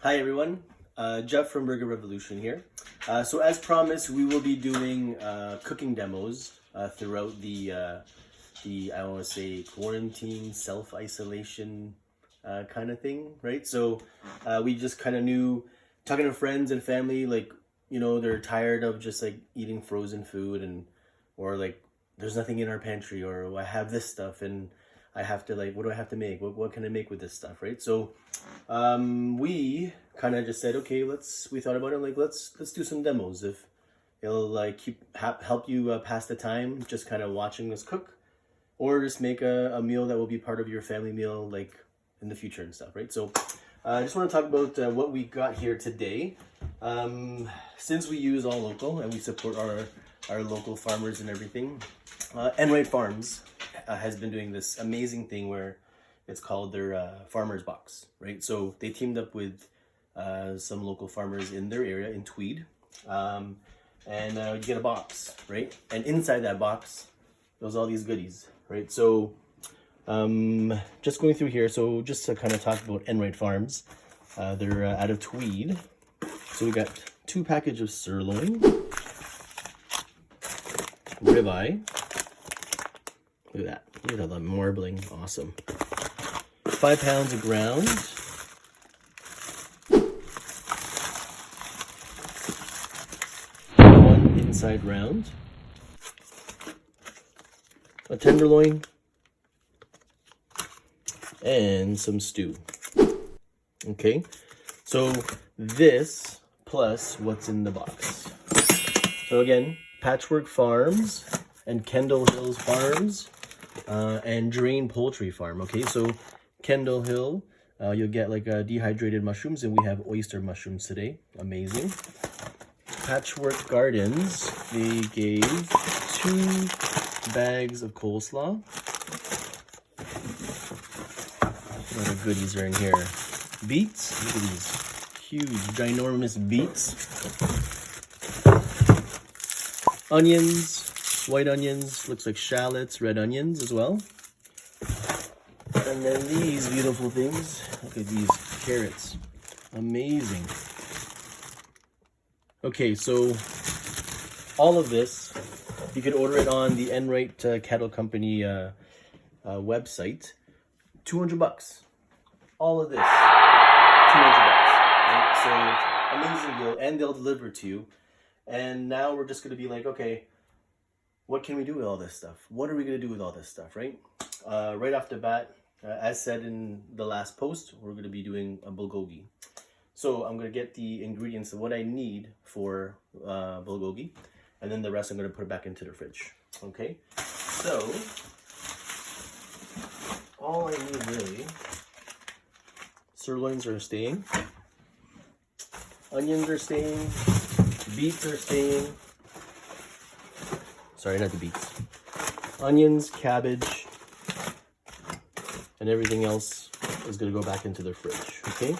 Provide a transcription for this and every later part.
Hi everyone, Jeff from Burger Revolution here. So as promised, we will be doing cooking demos throughout the I want to say quarantine, self-isolation kind of thing, right? So we just kind of knew, talking to friends and family, like, they're tired of just like eating frozen food or like there's nothing in our pantry, or I have this stuff and I have to, like, what do I have to make? What can I make with this stuff, right? So we kind of just said, okay, we thought about it, like, let's do some demos. If it'll like help you pass the time, just kind of watching us cook, or just make a meal that will be part of your family meal, like in the future and stuff, right? So I just want to talk about what we got here today. Since we use all local and we support our local farmers and everything, Enright Farms has been doing this amazing thing where it's called their farmer's box, right? So they teamed up with some local farmers in their area in Tweed, and you get a box, right? And inside that box, there's all these goodies, right? So just going through here, so just to kind of talk about Enright Farms, they're out of Tweed. So we got 2 packages of sirloin, ribeye. Look at that. Look at that marbling. Awesome. 5 pounds of ground. One inside round. A tenderloin. And some stew. Okay. So this plus what's in the box. So again, Patchwork Farms and Kendall Hills Farms and Drain Poultry Farm. Okay, so Kendall Hill, you'll get like dehydrated mushrooms, and we have oyster mushrooms today. Amazing. Patchwork Gardens, they gave 2 bags of coleslaw. What other goodies are in here? Beets. Look at these huge, ginormous beets. Onions, white onions, looks like shallots, red onions as well. And then these beautiful things. Look at these carrots. Amazing. Okay, so all of this, you can order it on the Enright Cattle Company website. $200. All of this, $200. Right? So amazing deal, and they'll deliver to you. And now we're just going to be like, okay, what can we do with all this stuff? What are we going to do with all this stuff, right? Right off the bat, as said in the last post, we're going to be doing a bulgogi. So I'm going to get the ingredients of what I need for bulgogi, and then the rest I'm going to put it back into the fridge. Okay? So all I need really, sirloins are staying, onions are staying, beets are staying. Sorry, not the beets. Onions, cabbage, and everything else is going to go back into the fridge. Okay?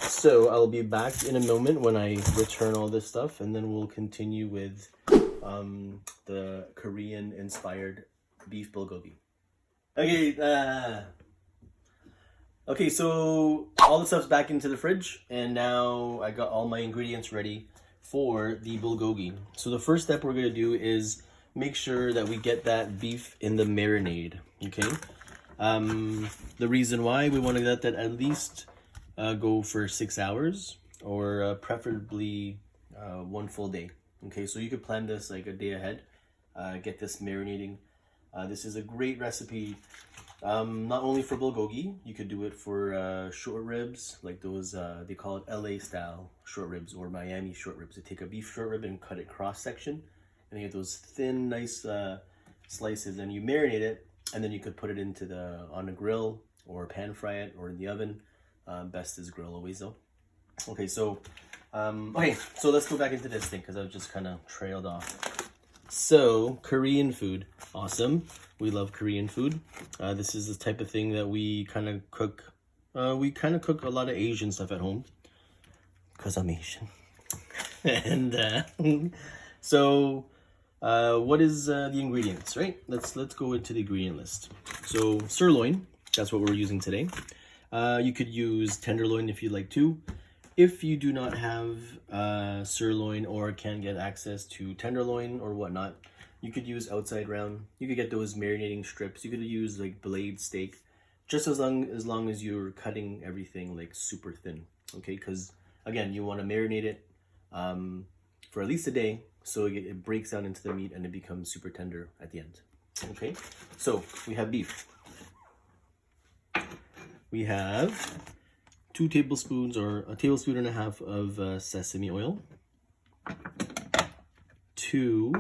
So I'll be back in a moment when I return all this stuff, and then we'll continue with the Korean-inspired beef bulgogi. Okay, so all the stuff's back into the fridge, and now I got all my ingredients ready for the bulgogi. So the first step we're going to do is make sure that we get that beef in the marinade, okay? The reason why we want to let that at least go for 6 hours, or preferably 1 full day, okay? So you could plan this like a day ahead, get this marinating. This is a great recipe, not only for bulgogi, you could do it for short ribs, like those, they call it LA style short ribs or Miami short ribs. They take a beef short rib and cut it cross section, and you get those thin, nice slices, and you marinate it, and then you could put it on a grill or pan fry it, or in the oven. Best is grill always though. Okay, so let's go back into this thing, because I've just kind of trailed off. So Korean food, awesome. We love Korean food. This is the type of thing that we kind of cook. We kind of cook a lot of Asian stuff at home, because I'm Asian. And so what is the ingredients, right? Let's go into the ingredient list. So sirloin, that's what we're using today. You could use tenderloin if you'd like to. If you do not have sirloin or can't get access to tenderloin or whatnot, you could use outside round. You could get those marinating strips. You could use like blade steak, just as long as you're cutting everything like super thin. Okay, because again, you want to marinate it for at least a day, so it breaks down into the meat and it becomes super tender at the end. Okay, so we have beef. We have 2 tablespoons or a tablespoon and a half of sesame oil, 2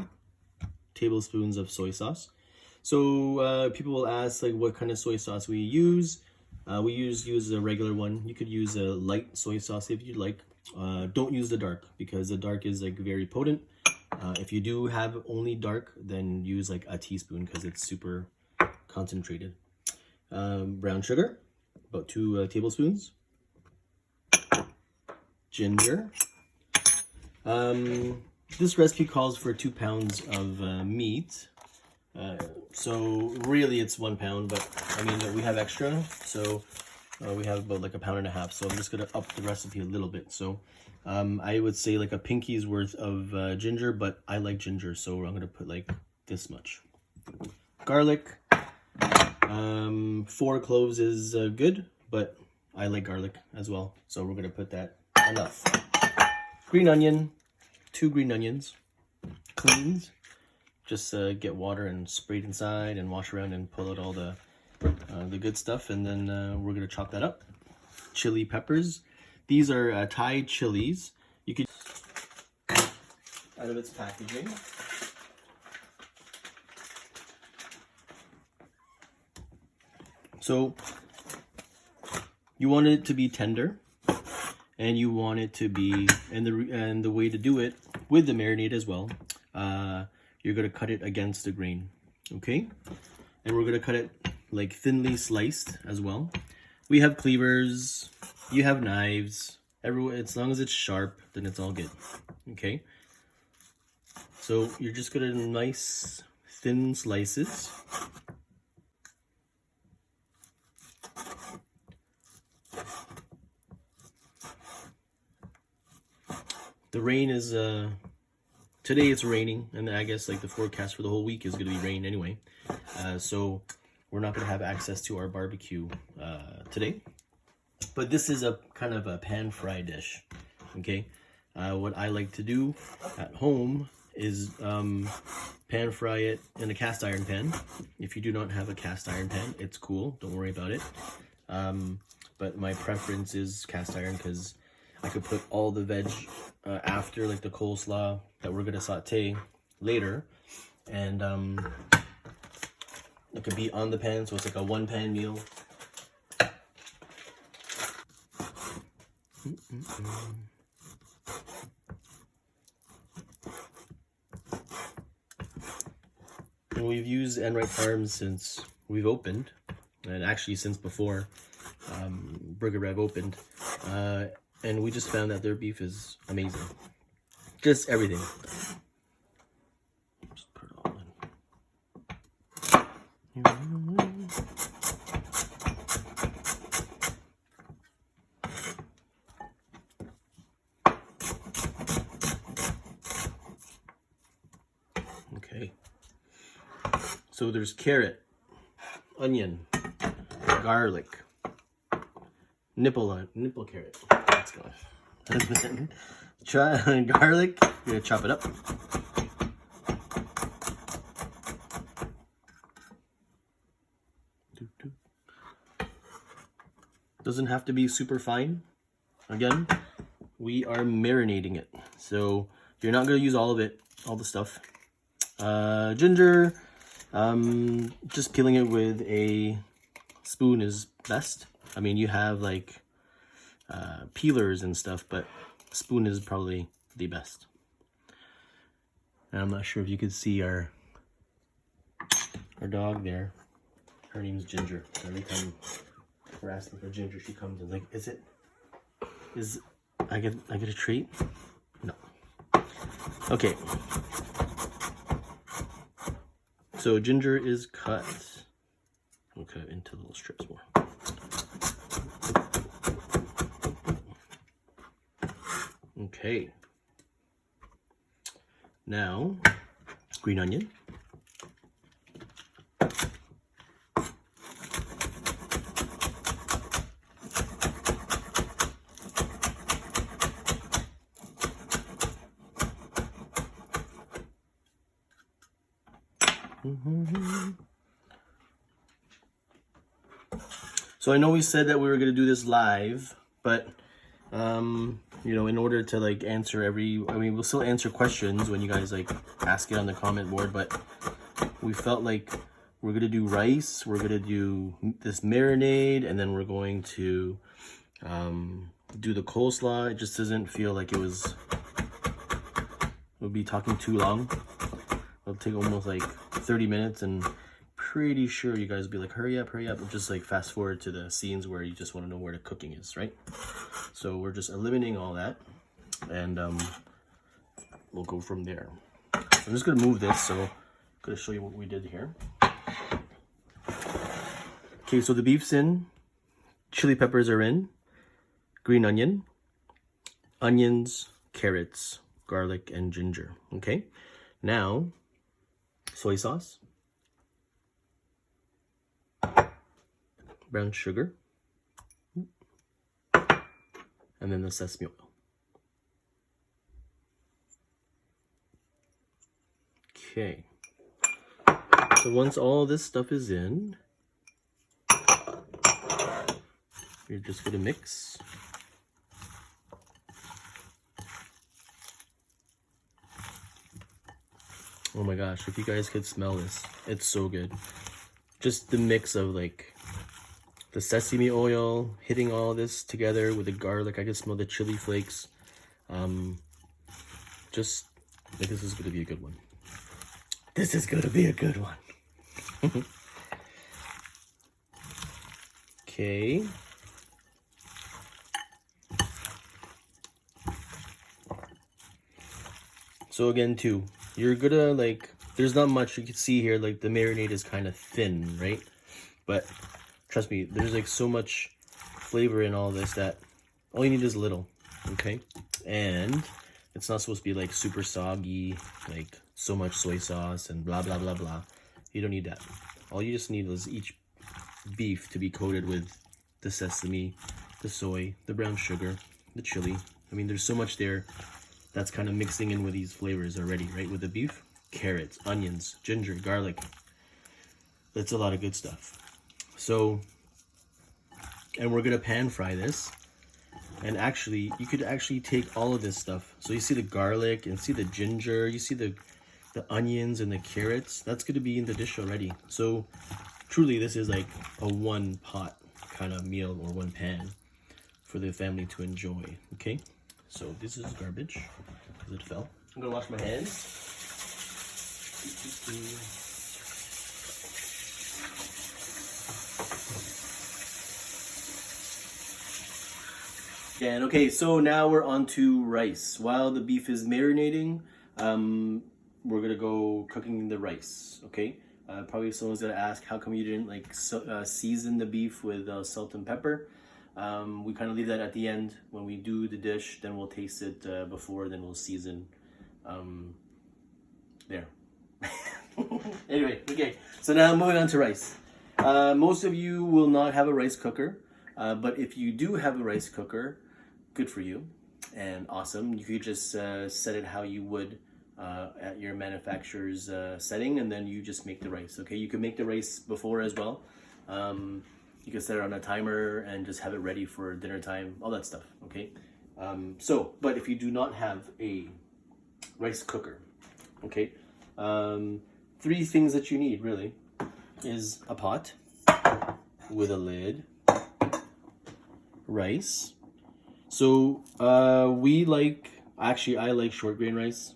tablespoons of soy sauce. So people will ask like what kind of soy sauce we use. We use a regular one. You could use a light soy sauce if you'd like. Don't use the dark because the dark is like very potent. If you do have only dark, then use like a teaspoon because it's super concentrated. Brown sugar, about 2 tablespoons. Ginger. This recipe calls for 2 pounds of meat. So really it's 1 pound, but I mean we have extra, so we have about like 1.5 pounds. So I'm just gonna up the recipe a little bit. So I would say like a pinky's worth of ginger, but I like ginger, so I'm gonna put like this much. Garlic. 4 cloves is good, but I like garlic as well, so we're gonna put that enough. Green onion, 2 green onions, cleaned. Just get water and spray it inside and wash around and pull out all the good stuff, and then we're gonna chop that up. Chili peppers. These are Thai chilies. You could out of its packaging. So you want it to be tender, and you want it to be, and the way to do it with the marinade as well. You're gonna cut it against the grain, okay? And we're gonna cut it like thinly sliced as well. We have cleavers, you have knives. Everyone, as long as it's sharp, then it's all good, okay? So you're just gonna nice thin slices. The rain is today it's raining, and I guess like the forecast for the whole week is going to be rain anyway. So we're not going to have access to our barbecue today. But this is a kind of a pan fry dish, okay? What I like to do at home is pan fry it in a cast iron pan. If you do not have a cast iron pan, it's cool. Don't worry about it. But my preference is cast iron because I could put all the veg after, like the coleslaw that we're gonna saute later, and it could be on the pan, so it's like a 1-pan meal. And we've used Enright Farms since we've opened, and actually since before Burger Rev opened. And we just found that their beef is amazing. Just everything. Just put it all in. Okay. So there's carrot, onion, garlic, nipple carrot. Let's go. Try garlic. You're gonna chop it up. Doesn't have to be super fine. Again, we are marinating it, so you're not gonna use all of it, all the stuff. Ginger. Just peeling it with a spoon is best. I mean, you have like peelers and stuff, but spoon is probably the best. And I'm not sure if you could see our dog there. Her name's Ginger. Every time we're asking for Ginger, she comes and like, is I get a treat? No. Okay. So Ginger is cut. We'll cut it into little strips more. Okay. Now, green onion. So I know we said that we were gonna do this live, but you know, in order to like answer we'll still answer questions when you guys like ask it on the comment board, but we felt like we're gonna do rice, we're gonna do this marinade, and then we're going to do the coleslaw. It just doesn't feel like it would be talking too long. It'll take almost like 30 minutes, and pretty sure you guys will be like, hurry up, and just like fast forward to the scenes where you just want to know where the cooking is, right? So we're just eliminating all that, and we'll go from there. So I'm just gonna move this, so I'm gonna show you what we did here. Okay, so the beef's in, chili peppers are in, green onion, onions, carrots, garlic, and ginger. Okay, now soy sauce, brown sugar, and then the sesame oil. Okay, so once all this stuff is in, you're just gonna mix. Oh my gosh, if you guys could smell this, it's so good. Just the mix of like the sesame oil hitting all this together with the garlic. I can smell the chili flakes. Just like, this is gonna be a good one. This is gonna be a good one. Okay. So again too, you're gonna like, there's not much you can see here, like the marinade is kind of thin, right? But trust me, there's like so much flavor in all this that all you need is a little, okay? And it's not supposed to be like super soggy, like so much soy sauce and blah, blah, blah, blah. You don't need that. All you just need is each beef to be coated with the sesame, the soy, the brown sugar, the chili. I mean, there's so much there that's kind of mixing in with these flavors already, right? With the beef, carrots, onions, ginger, garlic. That's a lot of good stuff. So, and we're gonna pan fry this. And actually, you could actually take all of this stuff. So you see the garlic and see the ginger, you see the onions and the carrots. That's gonna be in the dish already. So truly, this is like a one pot kind of meal or one pan for the family to enjoy, okay? So this is garbage, because it fell. I'm gonna wash my hands. And okay, so now we're on to rice. While the beef is marinating, we're gonna go cooking the rice, okay? Probably someone's gonna ask, how come you didn't like season the beef with salt and pepper? We kind of leave that at the end. When we do the dish, then we'll taste it before, then we'll season there. Anyway, okay, so now moving on to rice. Most of you will not have a rice cooker, but if you do have a rice cooker, good for you and awesome. You could just set it how you would at your manufacturer's setting, and then you just make the rice, okay? You can make the rice before as well. You can set it on a timer and just have it ready for dinner time, all that stuff, okay? But if you do not have a rice cooker, okay? 3 things that you need really is a pot with a lid, rice. So I like short grain rice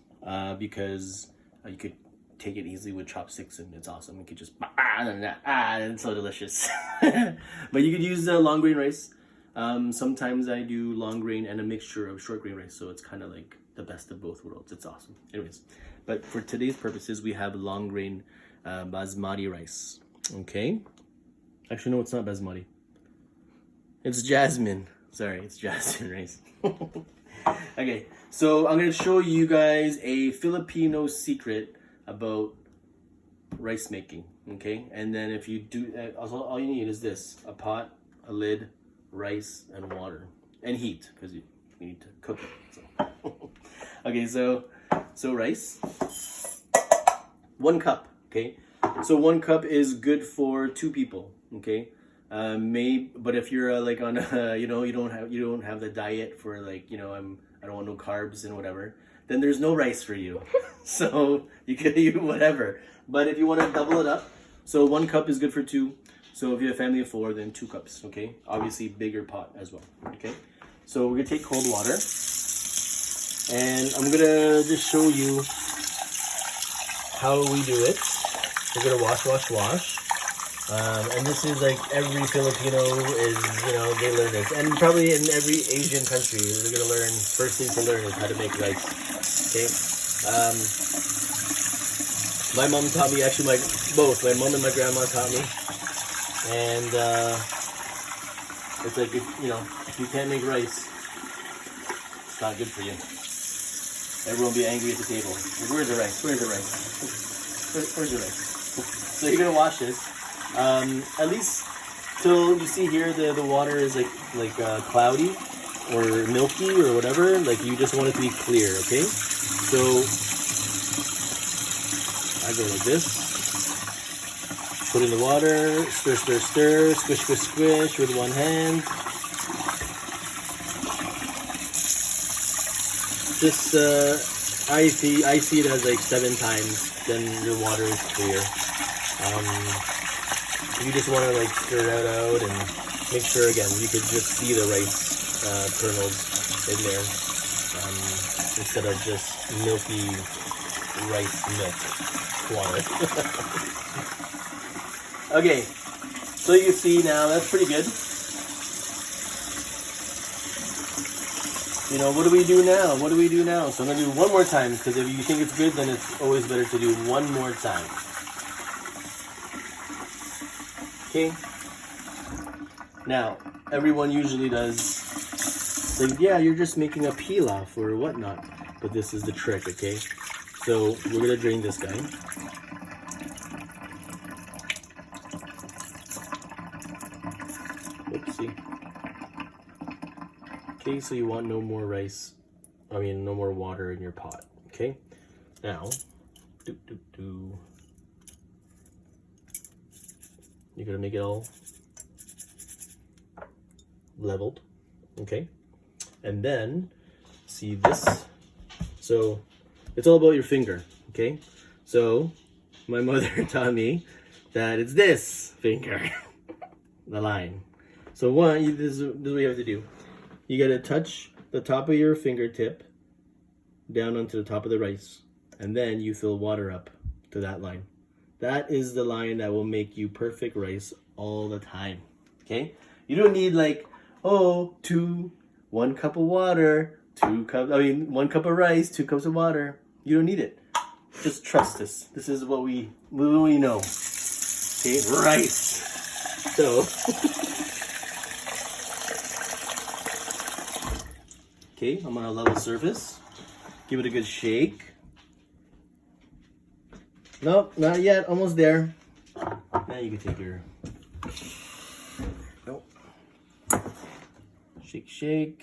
because you could take it easily with chopsticks and it's awesome. You could just and it's so delicious. But you could use long grain rice. Sometimes I do long grain and a mixture of short grain rice, so it's kind of like the best of both worlds. It's awesome. Anyways, but for today's purposes, we have long grain basmati rice. Okay. Actually, no, it's not basmati. It's jasmine. Sorry, it's jasmine rice. Okay, so I'm gonna show you guys a Filipino secret about rice making. Okay, and then if you do, all you need is this: a pot, a lid, rice, and water, and heat, because you need to cook it. So. Okay, so rice, 1 cup. Okay, so 1 cup is good for 2 people. Okay. But if you're like on you don't have the diet for like I don't want no carbs and whatever, then there's no rice for you. So you can eat whatever. But if you want to double it up, so 1 cup is good for 2. So if you have a family of 4, then 2 cups. Okay, obviously bigger pot as well. Okay, so we're gonna take cold water, and I'm gonna just show you how we do it. We're gonna wash. And this is like every Filipino is, they learn this. And probably in every Asian country, they're going to learn, first thing to learn is how to make rice. Okay? My mom taught me, actually both, my mom and my grandma taught me. And it's like, if you can't make rice, it's not good for you. Everyone will be angry at the table. Like, where's the rice? Where's the rice? Where's the rice? So you're going to wash this. At least till you see here the water is like cloudy or milky or whatever. Like you just want it to be clear, okay? So I go like this. Put in the water, stir, squish with one hand. Just I see it as like 7 times. Then your water is clear. You just want to like stir it out and make sure, again, you could just see the rice kernels in there instead of just milky rice milk water. Okay, so you can see now that's pretty good. What do we do now? So I'm going to do one more time, because if you think it's good, then it's always better to do one more time. Okay. Now, everyone usually does think, yeah, you're just making a pilaf or whatnot, but this is the trick, okay? So we're gonna drain this guy. Oopsie. Okay, so you want no more no more water in your pot. Okay. Now, you're gonna make it all leveled, okay? And then, see this? So, it's all about your finger, okay? So, my mother taught me that it's this finger, the line. So this is what you have to do. You gotta touch the top of your fingertip down onto the top of the rice, and then you fill water up to that line. That is the line that will make you perfect rice all the time. Okay? You don't need 1 cup of water, 1 cup of rice, 2 cups of water. You don't need it. Just trust us. This is what we know. Okay? Rice. So. Okay, I'm on a level surface. Give it a good shake. Nope, not yet. Almost there. Now you can take your... Nope. Shake.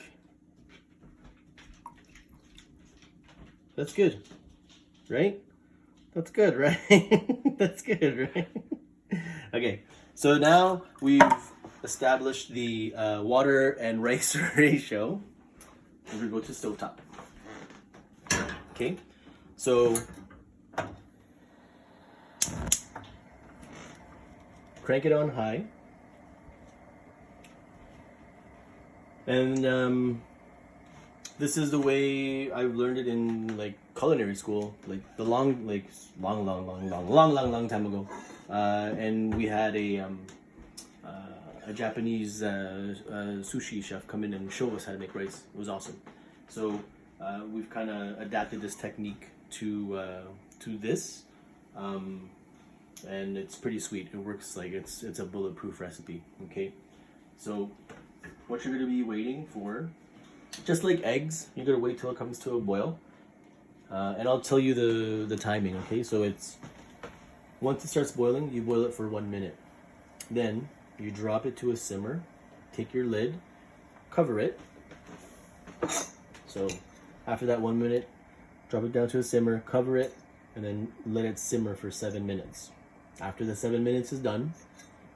That's good, right? That's good, right? That's good, right? Okay, so now we've established the water and rice ratio. We're gonna go to stovetop. Okay, so crank it on high, and this is the way I've learned it in culinary school, long time ago. And we had a Japanese sushi chef come in and show us how to make rice. It was awesome. So we've kind of adapted this technique to this, and it's pretty sweet. It works like it's a bulletproof recipe. Okay, so what you're going to be waiting for Just like eggs, you gotta wait till it comes to a boil. And I'll tell you the timing, okay? So it's, once it starts boiling, you boil it for 1 minute. Then you drop it to a simmer, take your lid, cover it. So after that 1 minute, drop it down to a simmer, cover it, and then let it simmer for 7 minutes. After the 7 minutes is done,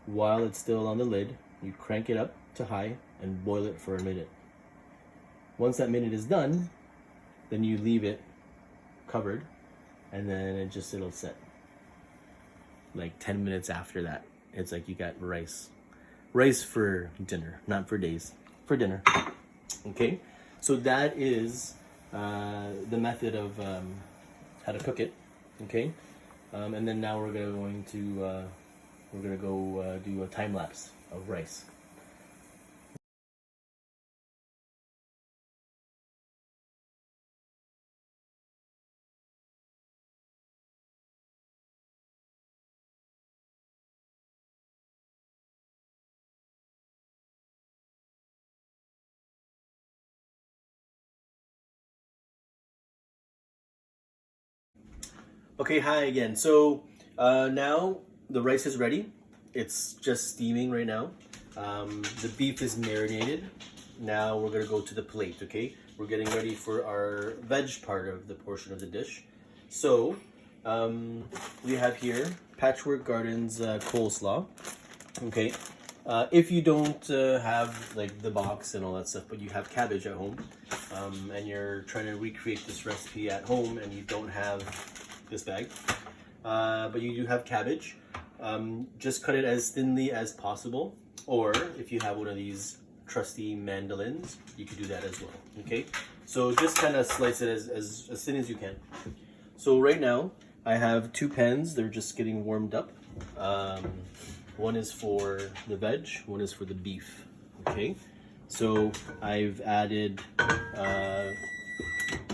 while it's still on the lid, you crank it up to high and boil it for a minute. Once that minute is done, then you leave it covered, and then it'll set. Like 10 minutes after that, it's like you got rice for dinner, not for days, for dinner. Okay, so that is the method of how to cook it. Okay, and then now we're gonna go do a time lapse of rice. Okay, hi again. So now the rice is ready. It's just steaming right now. The beef is marinated. Now we're gonna go to the plate, okay? We're getting ready for our veg part of the portion of the dish. So we have here Patchwork Gardens coleslaw, okay? If you don't have like the box and all that stuff, but you have cabbage at home, and you're trying to recreate this recipe at home and you don't have this bag, but you do have cabbage, just cut it as thinly as possible, or if you have one of these trusty mandolins, you could do that as well. Okay, so just kind of slice it as thin as you can. So right now I have 2 pans. They're just getting warmed up. One is for the veg, one is for the beef. Okay, so I've added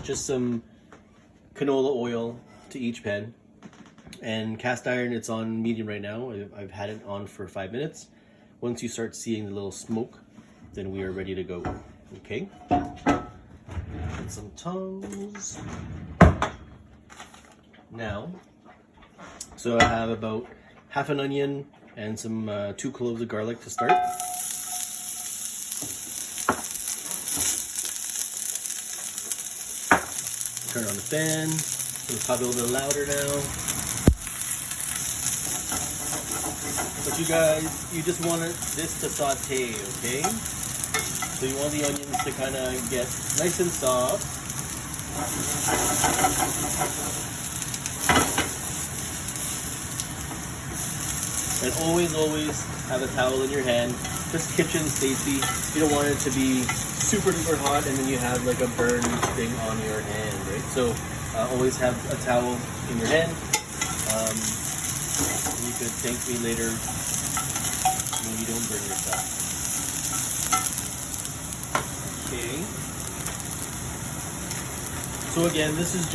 just some canola oil to each pan, and cast iron, it's on medium right now. I've had it on for 5 minutes. Once you start seeing the little smoke, then we are ready to go. Okay, and some tongs now. So I have about half an onion and some 2 cloves of garlic to start. Turn on the fan. It's probably a little bit louder now. But you guys, you just want this to saute, okay? So you want the onions to kind of get nice and soft. And always have a towel in your hand. Just kitchen safety. You don't want it to be super duper hot and then you have like a burn thing on your hand, right? So always have a towel in your hand. You could thank me later when you don't burn yourself. Okay. So again, this is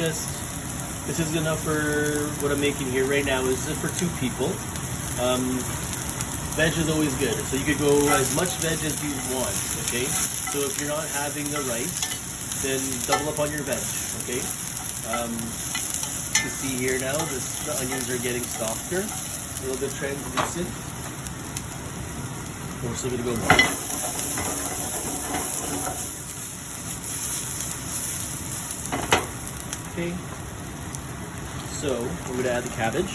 enough for what I'm making here right now. This is for 2 people. Veg is always good, so you could go as much veg as you want. Okay. So if you're not having the rice, then double up on your veg. Okay. You see here now, the onions are getting softer, a little bit translucent. We're still gonna go more. Okay, so we're gonna add the cabbage.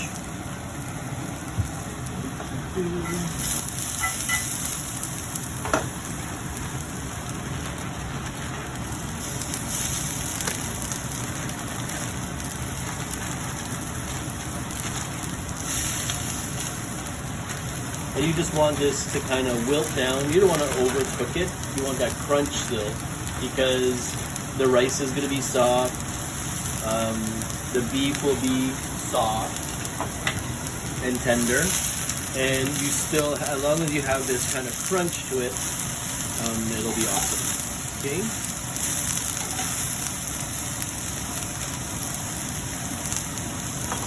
And you just want this to kind of wilt down. You don't want to overcook it. You want that crunch still, because the rice is going to be soft. The beef will be soft and tender. And you still, as long as you have this kind of crunch to it, it'll be awesome. Okay?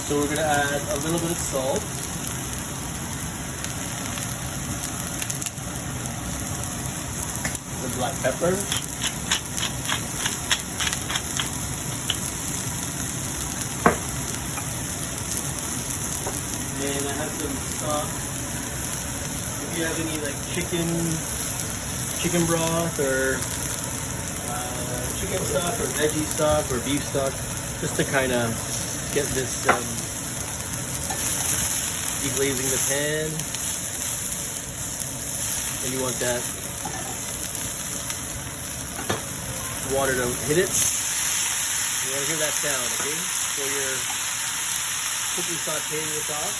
So we're going to add a little bit of salt. Black pepper, stock. If you have any like chicken broth or chicken stock or veggie stock or beef stock, just to kind of get this deglazing the pan. And you want that water to hit it. You want to hear that sound, okay? So you're quickly sauteing this off.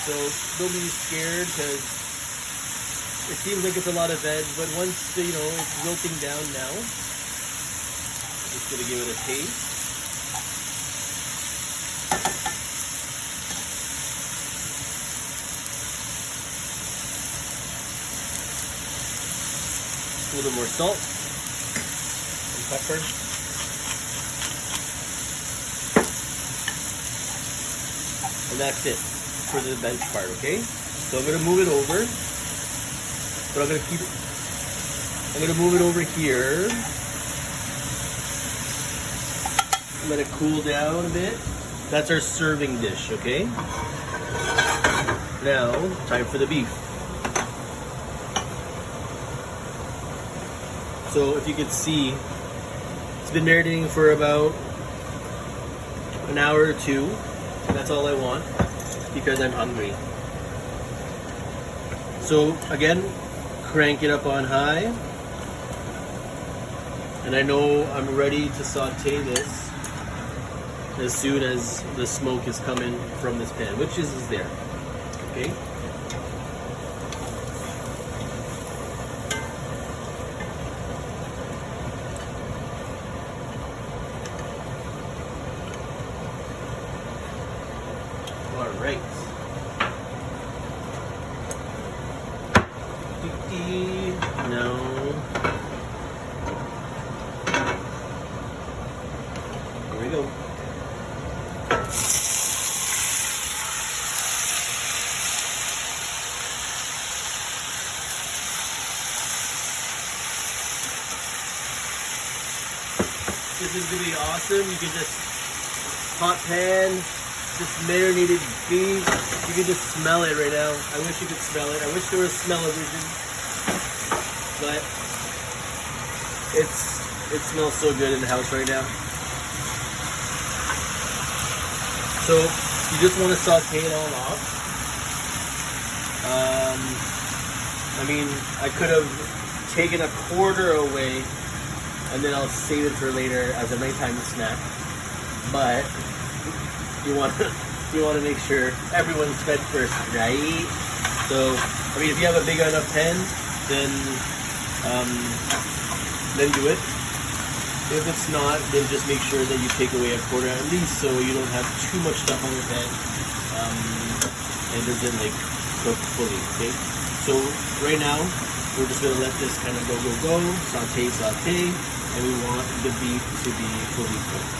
So don't be scared because it seems like it's a lot of veg, but once it's wilting down now, I'm just gonna give it a taste. A little more salt and pepper. And that's it for the veg part, okay? So I'm gonna move it over, but I'm gonna move it over here. Let it cool down a bit. That's our serving dish, okay? Now, time for the beef. So if you could see, it's been marinating for about an hour or two. And that's all I want because I'm hungry. So again, crank it up on high. And I know I'm ready to saute this as soon as the smoke is coming from this pan, which is there. Okay? Alright. No. Here we go. This is going to be awesome. You can just hot pan, just marinated beef. You can just smell it right now. I wish you could smell it. I wish there was smell-o-vision. But it smells so good in the house right now. So you just want to saute it all off. I mean, I could have taken a quarter away and then I'll save it for later as a nighttime snack. But you want to make sure everyone's fed first, right? So I mean, if you have a big enough pan, then do it. If it's not, then just make sure that you take away a quarter at least, so you don't have too much stuff on your pan and it doesn't like cook fully. Okay. So right now we're just gonna let this kind of go, saute, and we want the beef to be fully cooked.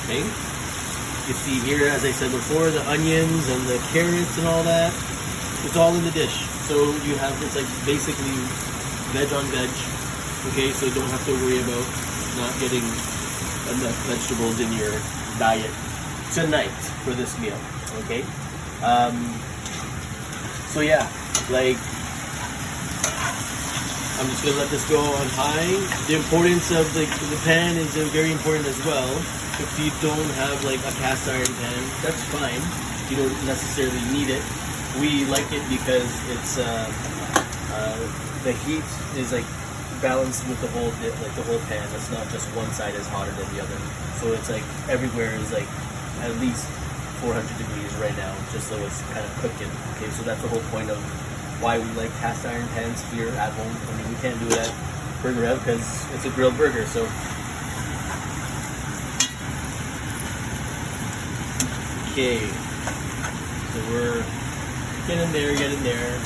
Okay. You see here, as I said before, the onions and the carrots and all that, it's all in the dish. So you have, it's like basically veg on veg. Okay, so you don't have to worry about not getting enough vegetables in your diet tonight for this meal. Okay, so yeah, like I'm just gonna let this go on high. The importance of the pan is very important as well. If you don't have like a cast iron pan, that's fine. You don't necessarily need it. We like it because it's the heat is like balanced with the whole pan. It's not just one side is hotter than the other. So it's like everywhere is like at least 400 degrees right now, just so it's kind of cooking. Okay, so that's the whole point of why we like cast iron pans here at home. I mean, we can't do it at Burger Rev because it's a grilled burger. So okay, so we're getting there.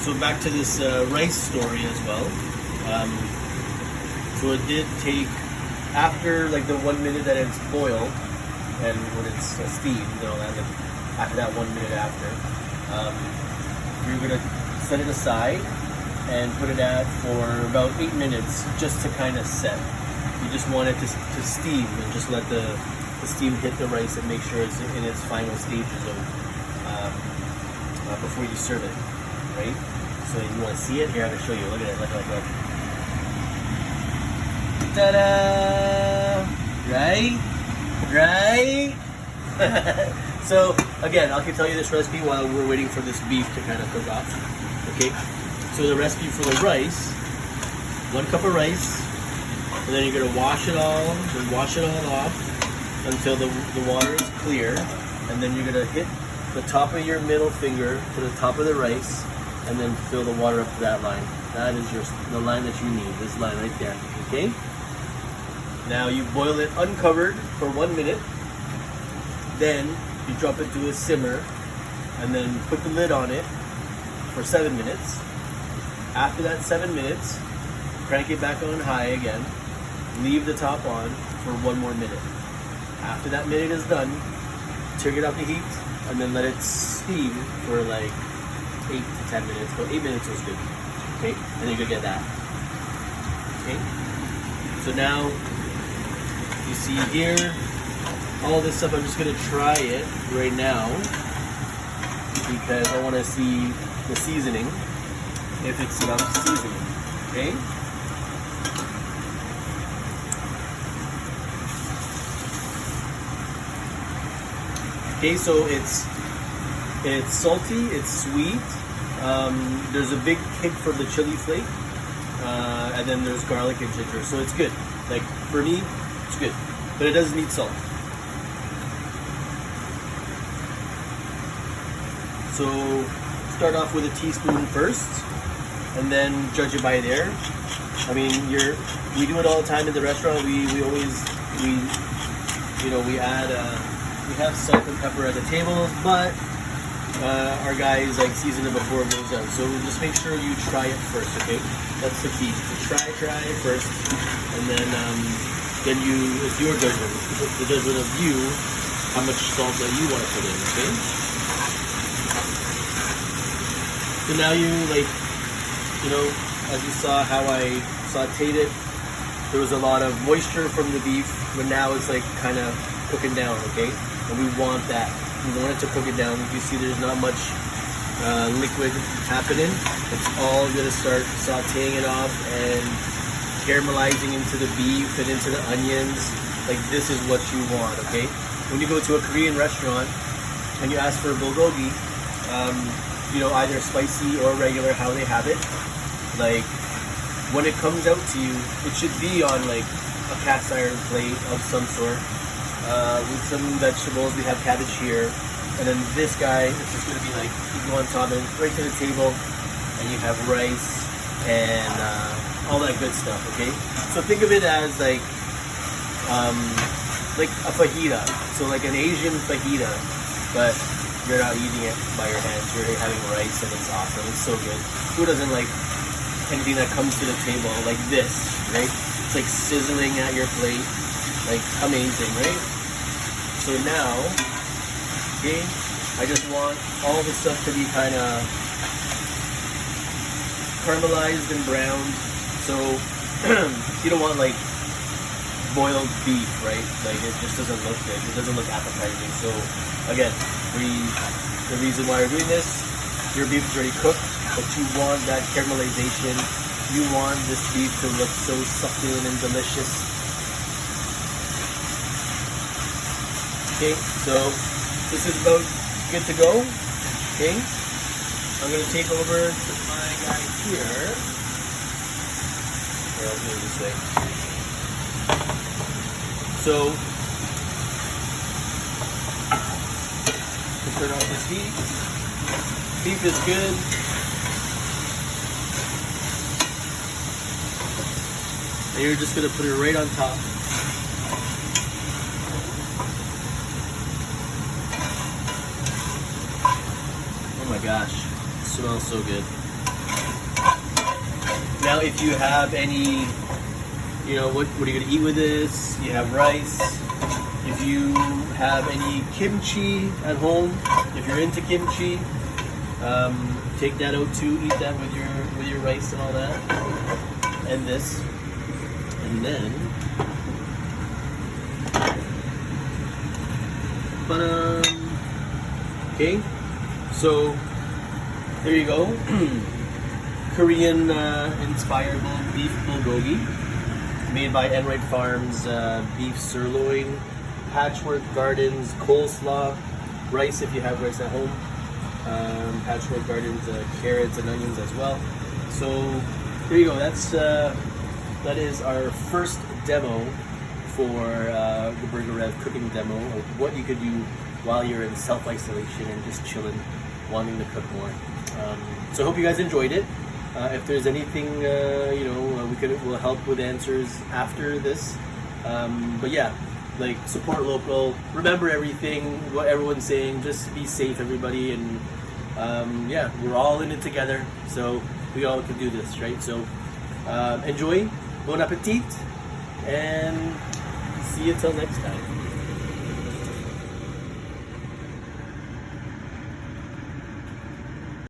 So back to this rice story as well. So it did take, after like the 1 minute that it's boiled and when it's steamed and all that, like after that 1 minute after. You're gonna set it aside and put it at for about 8 minutes just to kind of set. You just want it to steam and just let the steam hit the rice and make sure it's in its final stages of before you serve it, right? So you want to see it? Here, I'm gonna show you. Look at it. Look. Ta-da! Right? So again, I can tell you this recipe while we're waiting for this beef to kind of cook off. Okay. So the recipe for the rice: 1 cup of rice, and then you're gonna wash it all off until the water is clear, and then you're gonna hit the top of your middle finger to the top of the rice, and then fill the water up to that line. That is the line that you need. This line right there. Okay. Now you boil it uncovered for 1 minute. Then you drop it to a simmer, and then put the lid on it for 7 minutes. After that 7 minutes, crank it back on high again. Leave the top on for 1 more minute. After that minute is done, take it off the heat, and then let it steam for like 8 to 10 minutes. But 8 minutes is good. Okay, and then you get that. Okay. So now you see here all this stuff. I'm just gonna try it right now because I want to see the seasoning, if it's enough seasoning. Okay. Okay, so it's salty, it's sweet. There's a big kick for the chili flake, and then there's garlic and ginger. So it's good. Like for me, it's good, but it doesn't need salt. So start off with a teaspoon first, and then judge it by there. I mean, we do it all the time in the restaurant. We add. We have salt and pepper at the table, but our guys like season it before it goes out. So just make sure you try it first, okay? That's the key. So try it first, and then it's your judgment. The judgment of you, how much salt that you want to put in, okay? So now as you saw how I sauteed it, there was a lot of moisture from the beef, but now it's like kind of cooking down, okay? And we want that. We want it to cook it down. You see there's not much liquid happening. It's all going to start sauteing it off and caramelizing into the beef and into the onions. Like this is what you want, okay? When you go to a Korean restaurant and you ask for bulgogi, either spicy or regular, how they have it, like when it comes out to you, it should be on like a cast iron plate of some sort. With some vegetables. We have cabbage here, and then this guy is just going to be like, you go on top and right to the table, and you have rice and all that good stuff, okay? So think of it as like a fajita, so like an Asian fajita, but you're not eating it by your hands, you're having rice, and it's awesome, it's so good. Who doesn't like anything that comes to the table like this, right? It's like sizzling at your plate, like amazing, right? So now, okay, I just want all the stuff to be kind of caramelized and browned. So you don't want like boiled beef, right? Like it just doesn't look good. It doesn't look appetizing. So again, the reason why we're doing this, your beef is already cooked, but you want that caramelization. You want this beef to look so succulent and delicious. Okay, so this is about good to go. Okay, I'm going to take over to my guy here. Here, I'll do it this way. So, turn off this heat. Beef is good. And you're just going to put it right on top. Oh my gosh, it smells so good. Now if you have any, what are you going to eat with this? You have rice, If you have any kimchi at home, if you're into kimchi, take that out too. Eat that with your rice and all that, and this, and then, okay. So there you go. Korean inspired beef bulgogi, made by Enright Farms beef sirloin, Patchwork Gardens coleslaw, rice if you have rice at home, Patchwork Gardens carrots and onions as well. So there you go. That is our first demo for the Burger Rev cooking demo of what you could do while you're in self-isolation and just chilling, wanting to cook more. So I hope you guys enjoyed it. If there's anything we'll help with answers after this. But yeah, like, support local. Remember everything, what everyone's saying. Just be safe, everybody, and yeah, we're all in it together. So we all can do this, right? So enjoy, bon appetit, and see you till next time.